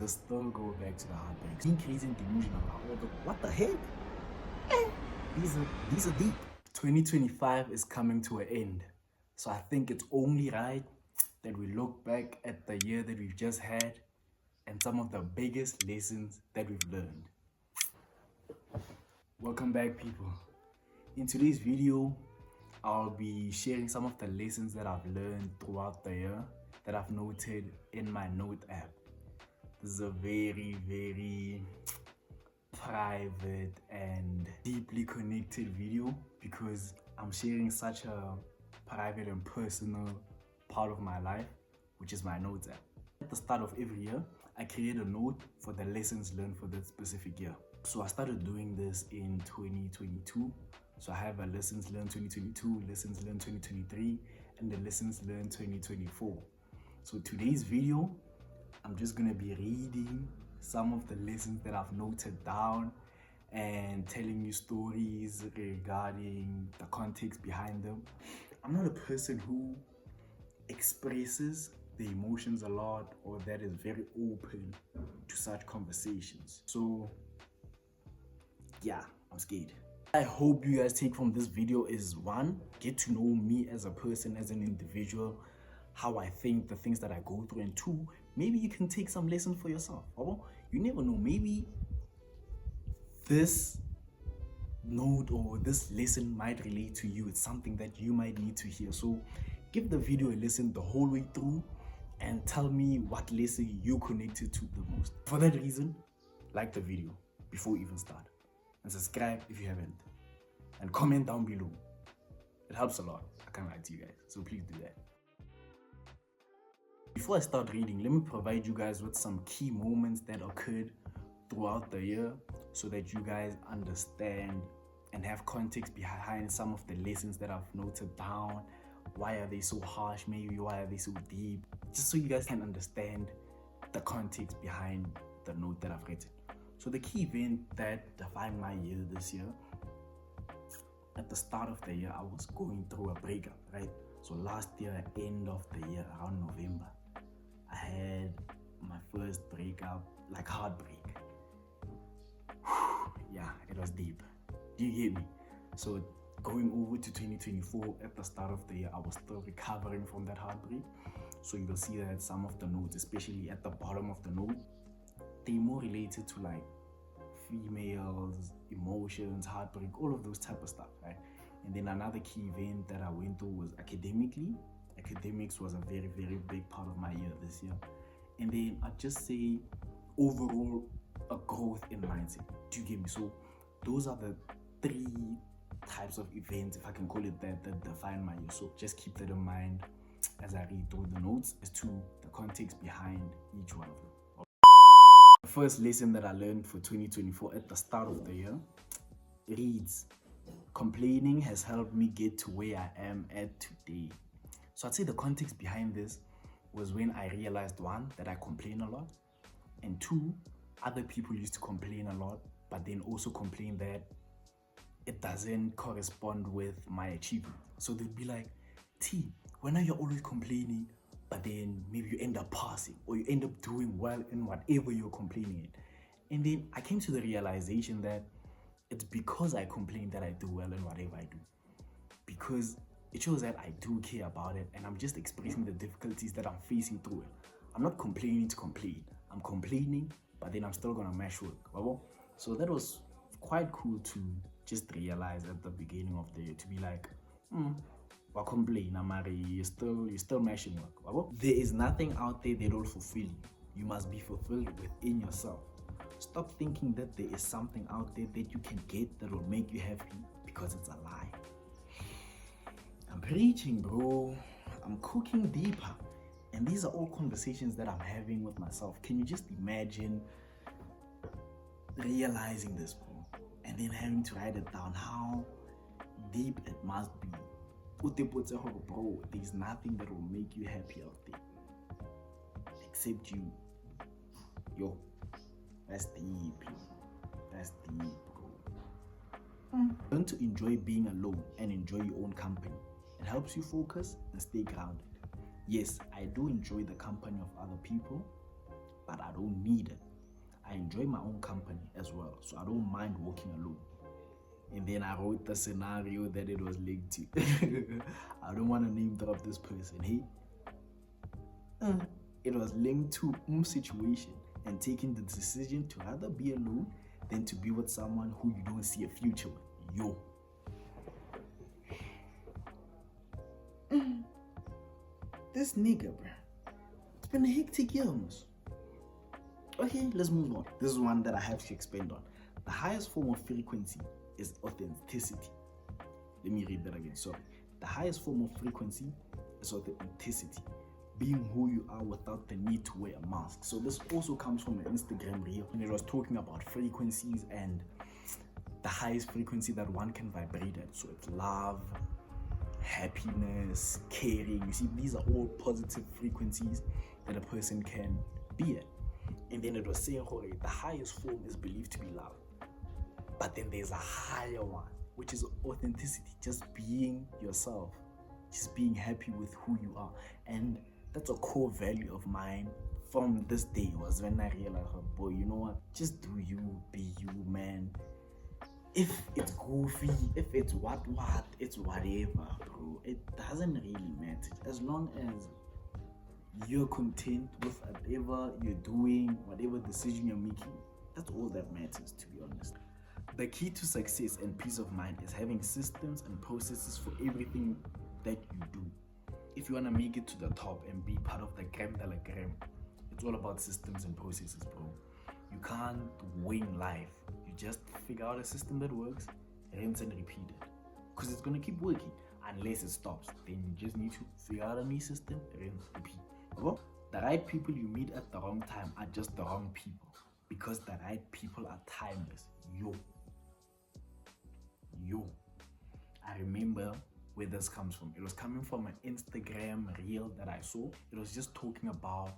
Let's still go back to the heartbreaks. Being crazy and delusional about all the what the heck? These are deep. 2025 is coming to an end. So I think it's only right that we look back at the year that we've just had and some of the biggest lessons that we've learned. Welcome back, people. In today's video, I'll be sharing some of the lessons that I've learned throughout the year that I've noted in my note app. This is a very, very private and deeply connected video because I'm sharing such a private and personal part of my life, which is my notes app. At the start of every year, I create a note for the lessons learned for that specific year. So I started doing this in 2022. So I have a lessons learned 2022, lessons learned 2023, and the lessons learned 2024. So today's video, I'm just gonna be reading some of the lessons that I've noted down and telling you stories regarding the context behind them. I'm not a person who expresses the emotions a lot or that is very open to such conversations. So yeah, I'm scared. I hope you guys take from this video is one, get to know me as a person, as an individual, how I think, the things that I go through, and two, maybe you can take some lessons for yourself. You never know, maybe this note or this lesson might relate to you. It's something that you might need to hear. So give the video a listen the whole way through and tell me what lesson you connected to the most. For that reason, like the video before you even start. And subscribe if you haven't. And comment down below. It helps a lot. I can't lie to you guys. So please do that. Before I start reading, let me provide you guys with some key moments that occurred throughout the year so that you guys understand and have context behind some of the lessons that I've noted down. Why are they so harsh? Maybe why are they so deep? Just so you guys can understand the context behind the note that I've written. So the key event that defined my year this year, at the start of the year, I was going through a breakup, right? So last year, end of the year, around November, I had my first breakup, like heartbreak. Yeah, it was deep. Do you get me? So going over to 2024, at the start of the year, I was still recovering from that heartbreak. So you will see that some of the notes, especially at the bottom of the note, they're more related to like females, emotions, heartbreak, all of those type of stuff, right? And then another key event that I went through was academically. Academics was a very, very big part of my year this year. And then I'd just say overall a growth in mindset. Do you get me? So those are the three types of events, if I can call it that define my year. So just keep that in mind as I read through the notes as to the context behind each one of them. The first lesson that I learned for 2024 at the start of the year reads, complaining has helped me get to where I am at today. So I'd say the context behind this was when I realized, one, that I complain a lot, and two, other people used to complain a lot, but then also complain that it doesn't correspond with my achievement. So they'd be like, T, when are you always complaining, but then maybe you end up passing or you end up doing well in whatever you're complaining in? And then I came to the realization that it's because I complain that I do well in whatever I do. Because it shows that I do care about it and I'm just expressing the difficulties that I'm facing through it. I'm not complaining to complain. I'm complaining, but then I'm still gonna mash work. So that was quite cool to just realize at the beginning of the year, to be like, wa complain, Amari, you're still mashing work. There is nothing out there that will fulfill you. You must be fulfilled within yourself. Stop thinking that there is something out there that you can get that will make you happy, because it's a lie. I'm preaching, bro. I'm cooking deeper. And these are all conversations that I'm having with myself. Can you just imagine realizing this, bro? And then having to write it down, how deep it must be. Bro, there's nothing that will make you happy out there except you. Yo, that's deep. That's deep, bro. Learn to enjoy being alone and enjoy your own company. It helps you focus and stay grounded. Yes, I do enjoy the company of other people, but I don't need it. I enjoy my own company as well, so I don't mind walking alone. And then I wrote the scenario that it was linked to. I don't want to name drop this person. Hey, it was linked to situation and taking the decision to rather be alone than to be with someone who you don't see a future with. Yo. This nigga, bro. It's been a hectic year almost. Okay, let's move on. This is one that I have to expand on. The highest form of frequency is authenticity. Let me read that again. Sorry. The highest form of frequency is authenticity, being who you are without the need to wear a mask. So this also comes from an Instagram reel, and it was talking about frequencies and the highest frequency that one can vibrate at. So it's love, happiness, caring. You see, these are all positive frequencies that a person can be at. And then it was saying, the highest form is believed to be love. But then there's a higher one, which is authenticity, just being yourself, just being happy with who you are. And that's a core value of mine from this day, was when I realized, boy, you know what? Just do you, be you, man. If it's goofy, if it's what, it's whatever, bro. It doesn't really matter. As long as you're content with whatever you're doing, whatever decision you're making, that's all that matters, to be honest. The key to success and peace of mind is having systems and processes for everything that you do. If you want to make it to the top and be part of the creme de la creme, it's all about systems and processes, bro. You can't wing life. You just figure out a system that works, rinse and repeat it. Because it's going to keep working unless it stops. Then you just need to figure out a new system, rinse, repeat. Well, the right people you meet at the wrong time are just the wrong people. Because the right people are timeless. Yo. I remember where this comes from. It was coming from an Instagram reel that I saw. It was just talking about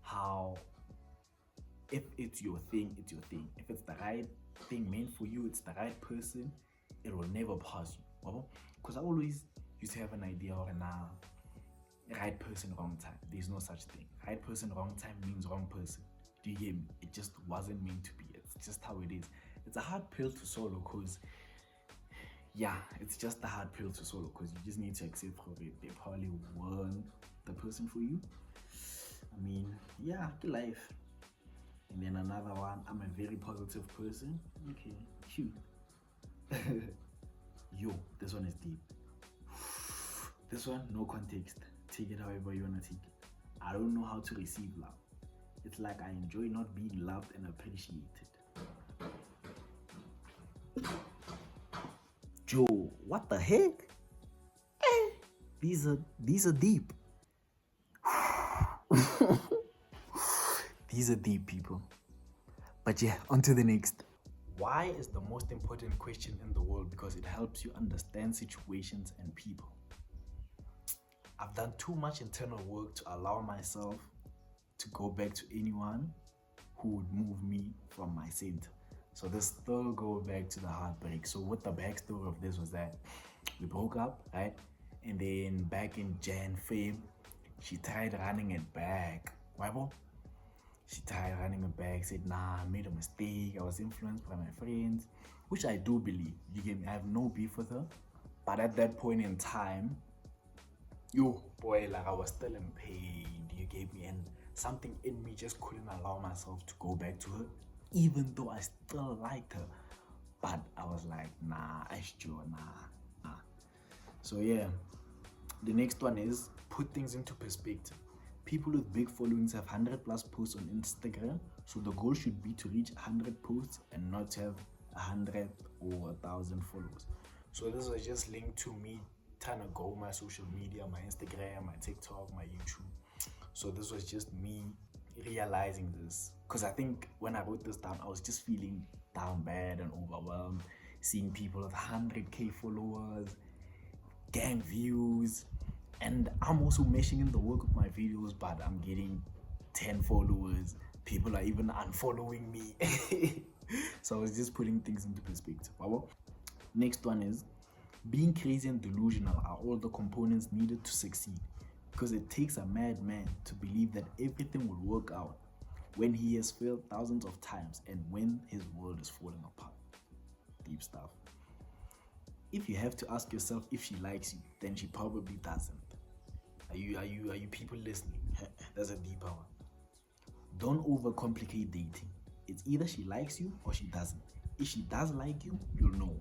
how if it's your thing, it's your thing. If it's the right thing meant for you, it's the right person, it will never pass you. Because I always used to have an idea or right person, wrong time. There's no such thing. Right person, wrong time means wrong person. Do you get me? It just wasn't meant to be. It's just how it is. It's a hard pill to swallow because it's just a hard pill to swallow because you just need to accept it. They probably weren't the person for you. I mean, good life. And then another one, I'm a very positive person. Okay, cute. Yo, this one is deep. This one, no context. Take it however you wanna take it. I don't know how to receive love. It's like I enjoy not being loved and appreciated. Joe, what the heck? These are deep. These are deep, people. But on to the next. Why is the most important question in the world? Because it helps you understand situations and people. I've done too much internal work to allow myself to go back to anyone who would move me from my center. So this still go back to the heartbreak. So what the backstory of this was that we broke up, right? And then back in Feb, she tried running it back. Why? She tried running it back, said, nah, I made a mistake. I was influenced by my friends, which I do believe. You get me? I have no beef with her. But at that point in time, I was still in pain. You get me? And something in me just couldn't allow myself to go back to her, even though I still liked her. But I was like, nah. So the next one is put things into perspective. People with big followings have 100+ posts on Instagram, so the goal should be to reach 100 posts and not have 100 or 1,000 followers. So this was just linked to me trying to grow my social media, my Instagram, my TikTok, my YouTube. So this was just me realizing this, because I think when I wrote this down, I was just feeling down bad and overwhelmed, seeing people with 100k followers, gang views, and I'm also meshing in the work with my videos, but I'm getting 10 followers. People are even unfollowing me. So I was just putting things into perspective. Next one is being crazy and delusional are all the components needed to succeed, because it takes a madman to believe that everything will work out. when he has failed thousands of times and when his world is falling apart. Deep stuff. If you have to ask yourself if she likes you, then she probably doesn't. Are you people listening? That's a deeper one. Don't overcomplicate dating. It's either she likes you or she doesn't. If she does like you, you'll know.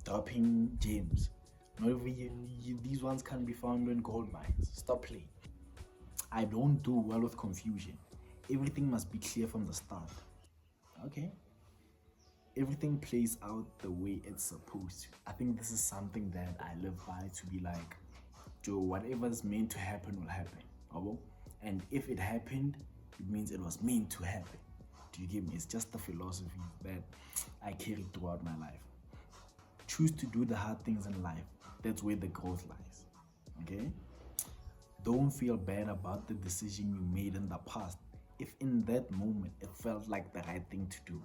Dropping gems. Not even these ones can be found in gold mines. Stop playing. I don't do well with confusion. Everything must be clear from the start. Okay? Everything plays out the way it's supposed to. I think this is something that I live by, to be like, Joe, whatever's meant to happen will happen. And if it happened, it means it was meant to happen. Do you get me? It's just the philosophy that I carried throughout my life. Choose to do the hard things in life. That's where the growth lies. Okay? Don't feel bad about the decision you made in the past if in that moment it felt like the right thing to do.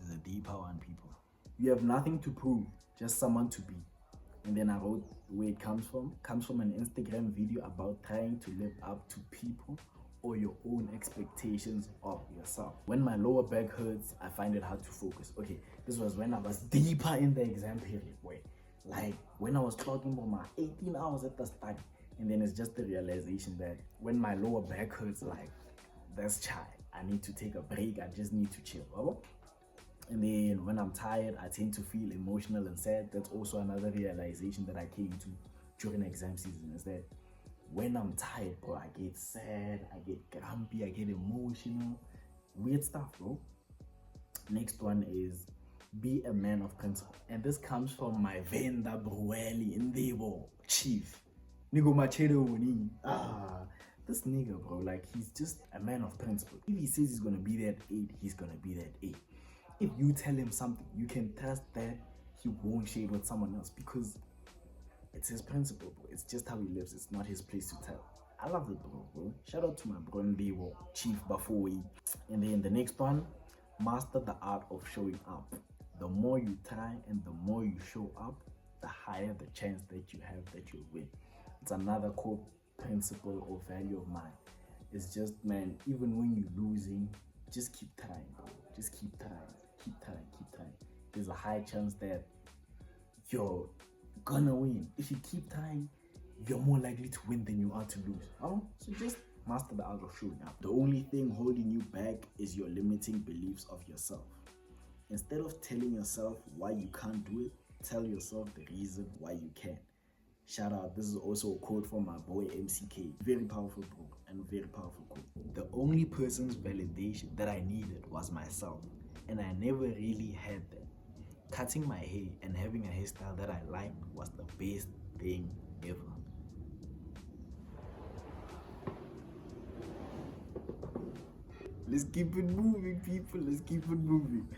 There's a deeper one, people. You have nothing to prove, just someone to be. And then I wrote where it comes from. Comes from an Instagram video about trying to live up to people or your own expectations of yourself. When my lower back hurts, I find it hard to focus. Okay, this was when I was deeper in the exam period. Like when I was talking about my 18 hours at the study. And then it's just the realization that when my lower back hurts, like, that's child. I need to take a break. I just need to chill. And then when I'm tired, I tend to feel emotional and sad. That's also another realization that I came to during exam season, is that when I'm tired, bro, I get sad, I get grumpy, I get emotional. Weird stuff, bro. Next one is be a man of principle. And this comes from my Venda Brueli in Debo chief. Nigo Machado. This nigga, bro, like, he's just a man of principle. If he says he's gonna be there at 8, he's gonna be there at 8. If you tell him something, you can trust that he won't share it with someone else, because it's his principle, bro. It's just how he lives. It's not his place to tell. I love it, bro. Shout out to my bro Ndebo, Chief Bafoi. And then the next one, master the art of showing up. The more you try and the more you show up, the higher the chance that you have that you'll win. It's another core principle or value of mine. It's just, man, even when you're losing, just keep trying, bro. Just keep trying. There's a high chance that you're gonna win. If you keep trying, you're more likely to win than you are to lose. So just master the art of showing up. The only thing holding you back is your limiting beliefs of yourself. Instead of telling yourself why you can't do it, tell yourself the reason why you can. Shout out, this is also a quote from my boy MCK. Very powerful bro, and very powerful quote. The only person's validation that I needed was myself, and I never really had that. Cutting my hair and having a hairstyle that I liked was the best thing ever. Let's keep it moving, people. Let's keep it moving.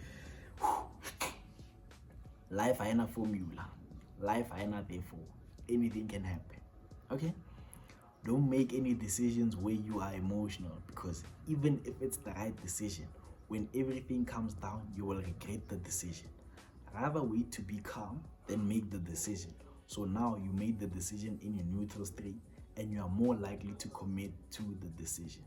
Life ain't a formula. Life ain't a therefore. Anything can happen. Okay? Don't make any decisions where you are emotional, because even if it's the right decision, when everything comes down, you will regret the decision. Rather wait to be calm than make the decision. So now you made the decision in a neutral state, and you are more likely to commit to the decision.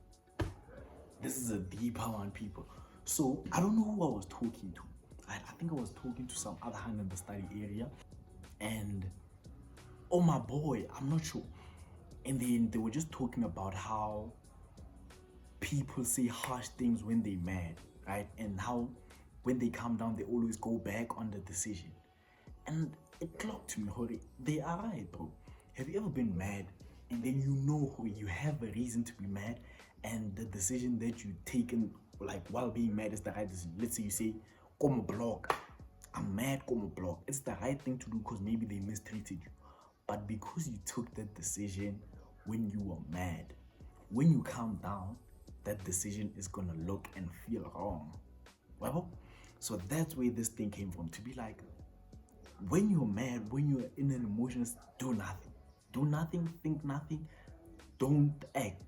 This is a deeper one, people. So I don't know who I was talking to. I think I was talking to some other hand in the study area, and oh my boy, I'm not sure. And then they were just talking about how people say harsh things when they're mad, right? And how when they calm down, they always go back on the decision. And it clocked to me, Hori. They are right, bro. Have you ever been mad and then you have a reason to be mad, and the decision that you taken, like, while being mad is the right decision? Let's say you say, "Come block. I'm mad, come block." It's the right thing to do because maybe they mistreated you. But because you took that decision when you were mad, when you calm down, that decision is gonna look and feel wrong. Well, so that's where this thing came from. To be like, when you're mad, when you're in an emotion, do nothing. Do nothing, think nothing, don't act.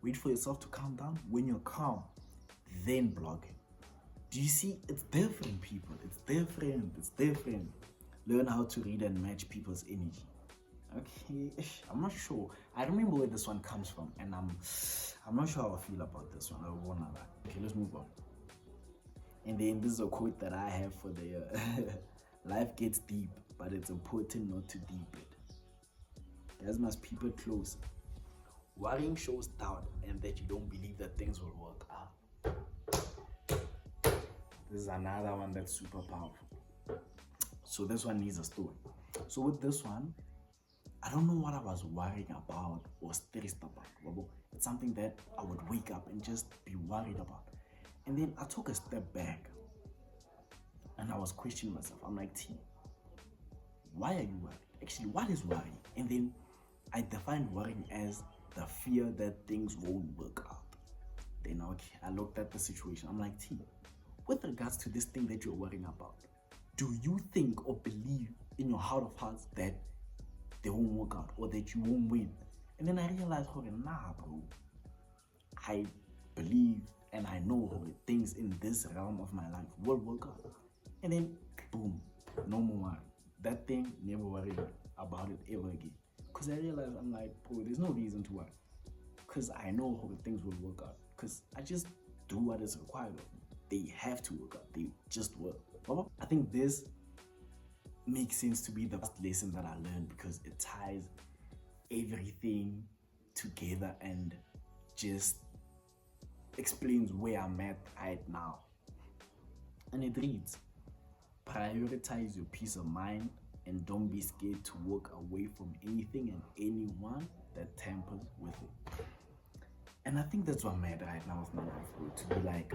Wait for yourself to calm down. When you're calm, then block it. Do you see? It's different, people. It's different. Learn how to read and match people's energy. Okay, I'm not sure. I remember where this one comes from, and I'm not sure how I feel about this one. I won't lie. Okay, let's move on. And then this is a quote that I have for the year. Life gets deep, but it's important not to deep it. Guys must keep it close. Worrying shows doubt and that you don't believe that things will work out. This is another one that's super powerful. So this one needs a story. So with this one, I don't know what I was worrying about or stressed about. It's something that I would wake up and just be worried about. And then I took a step back and I was questioning myself. I'm like, T, why are you worried? Actually, what is worrying? And then I defined worrying as the fear that things won't work out. Then okay, I looked at the situation. I'm like, T, with regards to this thing that you're worrying about, do you think or believe in your heart of hearts that they won't work out or that you won't win? And then I realized, nah, bro. I believe and I know things in this realm of my life will work out. And then, boom, no more worry. That thing, never worry about it ever again. Because I realized, I'm like, bro, there's no reason to worry. Because I know how things will work out. Because I just do what is required of me. They have to work out. They just work. I think this makes sense to be the best lesson that I learned because it ties everything together and just explains where I'm at right now. And it reads, prioritize your peace of mind and don't be scared to walk away from anything and anyone that tampers with it. And I think that's what I'm at right now with my life, bro. To be like,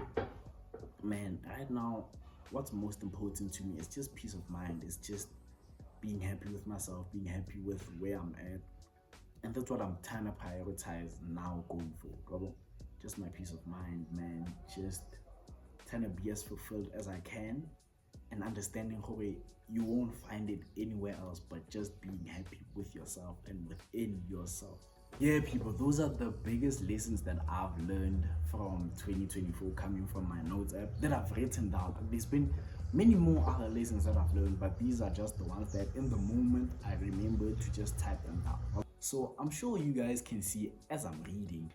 man, right now, what's most important to me is just peace of mind. It's just being happy with myself, being happy with where I'm at. And that's what I'm trying to prioritize now going forward. Just my peace of mind, man. Just trying to be as fulfilled as I can and understanding how you won't find it anywhere else but just being happy with yourself and within yourself. Yeah, people, those are the biggest lessons that I've learned from 2024 coming from my notes app that I've written down. There's been many more other lessons that I've learned, but these are just the ones that in the moment I remembered to just type them down. So I'm sure you guys can see as I'm reading,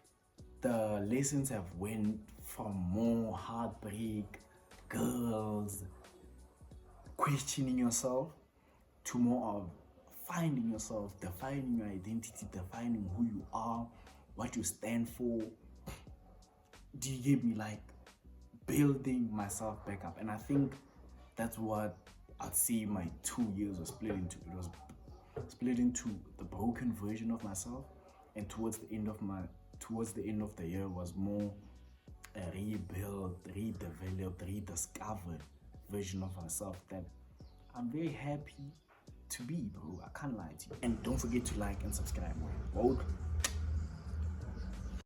the lessons have went from more heartbreak, girls, questioning yourself, to more of finding yourself, defining your identity, defining who you are, what you stand for. Do you get me? Like building myself back up. And I think that's what I'd say my 2 years was split into. It was split into the broken version of myself, and towards the end of the year was more a rebuilt, redeveloped, rediscovered version of myself that I'm very happy to be, bro. I can't lie to you. And don't forget to like and subscribe. Vote